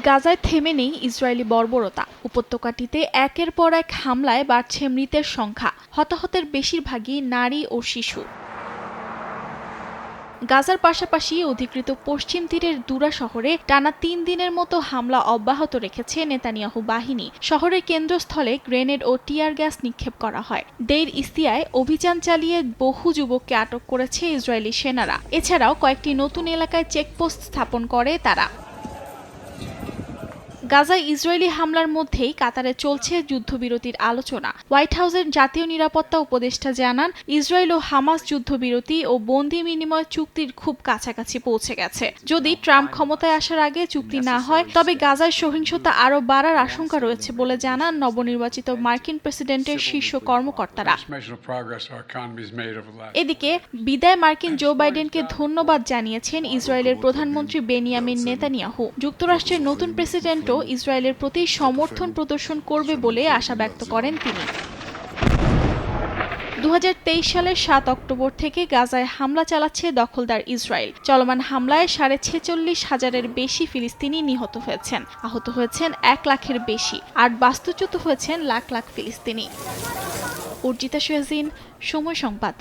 গাজায় থেমে নেই ইসরায়েলি বর্বরতা। উপত্যকাটিতে একের পর এক হামলায় বাড়ছে মৃতের সংখ্যা। হতাহতের বেশিরভাগই নারী ও শিশু। গাজার পাশাপাশি অধিকৃত পশ্চিম তীরের দুরা শহরে টানা ৩ দিনের মতো হামলা অব্যাহত রেখেছে নেতানিয়াহু বাহিনী। শহরের কেন্দ্রস্থলে গ্রেনেড ও টিয়ার গ্যাস নিক্ষেপ করা হয়। দেইর ইস্তিয়ায় অভিযান চালিয়ে বহু যুবককে আটক করেছে ইসরায়েলি সেনারা। এছাড়াও কয়েকটি নতুন এলাকায় চেকপোস্ট স্থাপন করে তারা। গাজায় ইসরায়েলি হামলার মধ্যেই কাতারে চলছে যুদ্ধবিরতির আলোচনা। হোয়াইট হাউসের জাতীয় নিরাপত্তা উপদেষ্টা জানান, ইসরায়েল ও হামাস যুদ্ধবিরতি ও বন্দি বিনিময় চুক্তির খুব কাছাকাছি পৌঁছে গেছে। যদি ট্রাম্প ক্ষমতায় আসার আগে চুক্তি না হয়, তবে গাজায় সহিংসতা আরও বাড়ার আশঙ্কা রয়েছে বলে জানান নবনির্বাচিত মার্কিন প্রেসিডেন্টের শীর্ষ কর্মকর্তারা। এদিকে বিদায় মার্কিন জো বাইডেনকে ধন্যবাদ জানিয়েছেন ইসরায়েলের প্রধানমন্ত্রী বেনিয়ামিন নেতানিয়াহু। যুক্তরাষ্ট্রের নতুন প্রেসিডেন্টও ইসরায়েলের প্রতি সমর্থন প্রদর্শন করবে বলে আশা ব্যক্ত করেন তিনি। ২০২৩ সালের ৭ অক্টোবর থেকে গাজায় হামলা চালাচ্ছে দখলদার ইসরায়েল। চলমান হামলায় ৪৬,৫০০-এর বেশি ফিলিস্তিনি নিহত হয়েছেন, আহত হয়েছেন ১ লাখের বেশি, আর বাস্তুচ্যুত হয়েছেন লাখ লাখ ফিলিস্তিনি। অর্জিতা সোয়াজিন, সময় সংবাদ।